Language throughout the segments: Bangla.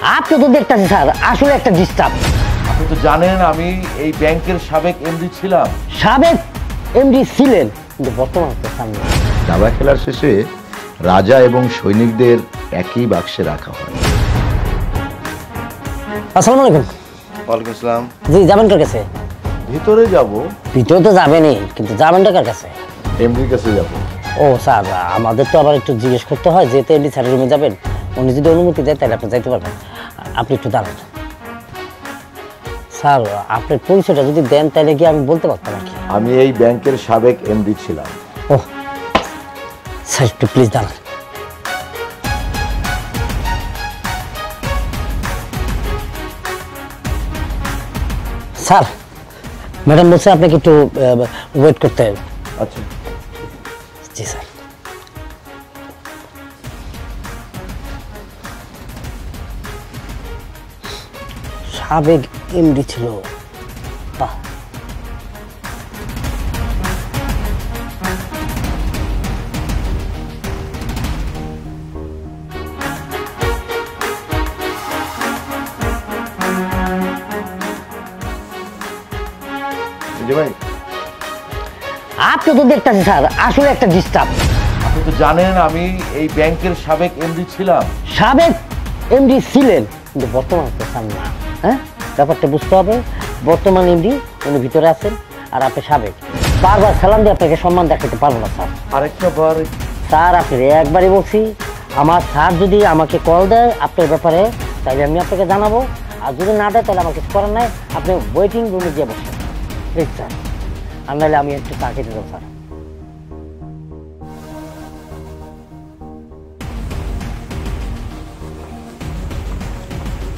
আপনি তো দেখতেছি স্যার আসলে একটা ডিস্টার্ব। আপনি তো জানেন আমি এই ব্যাংকের সাবেক এমডি ছিলাম। সাবেক এমডি ছিলেন, কিন্তু বর্তমানে তো সামনে। দাবা খেলার শেষে রাজা এবং সৈনিকদের একই বাক্সে রাখা হয়। আসসালামু আলাইকুম। ওয়ালাইকুম আসসালাম। জি, যাবেন কার কাছে? ভিতরে যাব। ভিতরে তো যাবেনই, কিন্তু যাবেনটা কার কাছে? এমডির কাছে যাব। ও স্যার, আমাদের তো আবার একটু জিজ্ঞেস করতে হয়, যেহেতু এমডি স্যারের রুমে যাবেন, উনি যদি অনুমতি দেয় তাহলে আপনি যাইতে পারবেন। আপনি একটু দাঁড়ান স্যার, আপনার পরিচয়টা যদি দেন তাহলে কি আমি বলতে পারতাম আর কি। আমি এই ব্যাংকের সাবেক এমডি ছিলাম। ও স্যার, একটু প্লিজ দাঁড়ান। স্যার, ম্যাডাম বলছে আপনাকে একটু ওয়েট করতে হবে। আচ্ছা। জি স্যার। সাবেক এমডি ছিল। বাহ, ভাই আপনি তো দেখতেছি স্যার আসলে একটা ডিস্টার্ব। আপনি তো জানেন আমি এই ব্যাংকের সাবেক এমডি ছিলাম। সাবেক এমডি ছিলেন, কিন্তু বর্তমানে তো সামনে। হ্যাঁ, ব্যাপারটা বুঝতে হবে। বর্তমান এমডি উনি ভিতরে আছেন, আর আপনি সাবেক। বারবার সালাম দিয়ে আপনাকে সম্মান দেখাতে পারবো না স্যার। আরেকটা বার স্যার, আপনি একবারই বলছি, আমার স্যার যদি আমাকে কল দেয় আপনার ব্যাপারে, তাহলে আমি আপনাকে জানাবো। আর যদি না দেয় তাহলে আমার কিছু করার নাই, আপনি ওয়েটিং রুমে গিয়ে বসেন প্লিজ স্যার। আর নাহলে আমি একটু চা খেতে দেবো স্যার।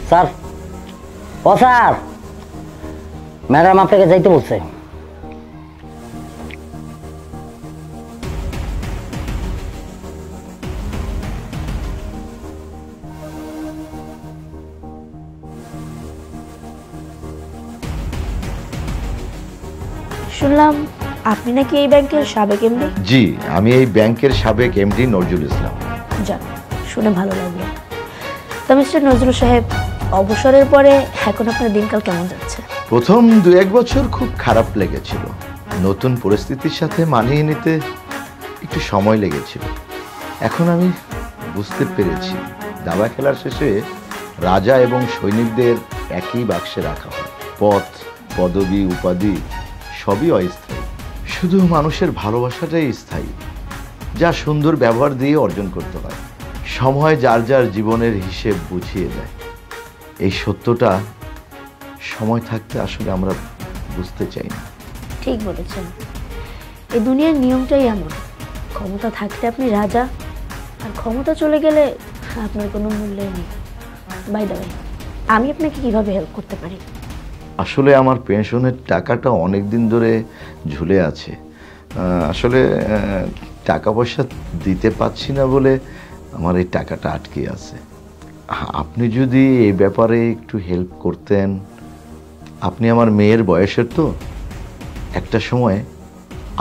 স্যার, ও স্যার, ম্যাডাম আপনাকে যাইতে বলছে। শুনলাম আপনি নাকি এই ব্যাংকের সাবেক এমডি? জি, আমি এই ব্যাংকের সাবেক এমডি নজরুল ইসলাম। যাক, শুনে ভালো লাগলো। তা মিস্টার নজরুল সাহেব, অবসরের পরে এখন আপনার দিনকাল কেমন যাচ্ছে? প্রথম 2-1 বছর খুব খারাপ লেগেছিল। নতুন পরিস্থিতির সাথে মানিয়ে নিতে একটু সময় লেগেছিল। এখন আমি বুঝতে পেরেছি দাবা খেলার শেষে রাজা এবং সৈনিকদের একই বাক্সে রাখা হয়। পদ, পদবি, উপাধি সবই অস্থায়ী, শুধু মানুষের ভালোবাসাটাই স্থায়ী, যা সুন্দর ব্যবহার দিয়ে অর্জন করতে হয়। সময় যার যার জীবনের হিসেব বুঝিয়ে দেয়। এই সত্যটা সময় থাকতে আসলে আমরা বুঝতে চাই না। ঠিক বলেছেন, এই দুনিয়ার নিয়মটাই এমন। ক্ষমতা থাকলে আপনি রাজা, আর ক্ষমতা চলে গেলে আপনার কোনো মূল্যই নেই। বাই দ্য ওয়ে, আমি আপনাকে কিভাবে হেল্প করতে পারি? আসলে আমার পেনশনের টাকাটা অনেক দিন ধরে ঝুলে আছে। আসলে টাকা পয়সা দিতে পারছি না বলে আমার এই টাকাটা আটকে আছে। আপনি যদি এই ব্যাপারে একটু হেল্প করতেন। আপনি আমার মেয়ের বয়সের তো, একটা সময়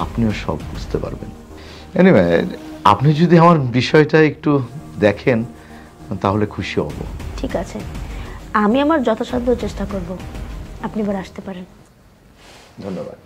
আপনিও সব বুঝতে পারবেন। এনিওয়ে, আপনি যদি আমার বিষয়টা একটু দেখেন তাহলে খুশি হব। ঠিক আছে, আমি আমার যথাসাধ্য চেষ্টা করব। আপনি এবার আসতে পারেন। ধন্যবাদ।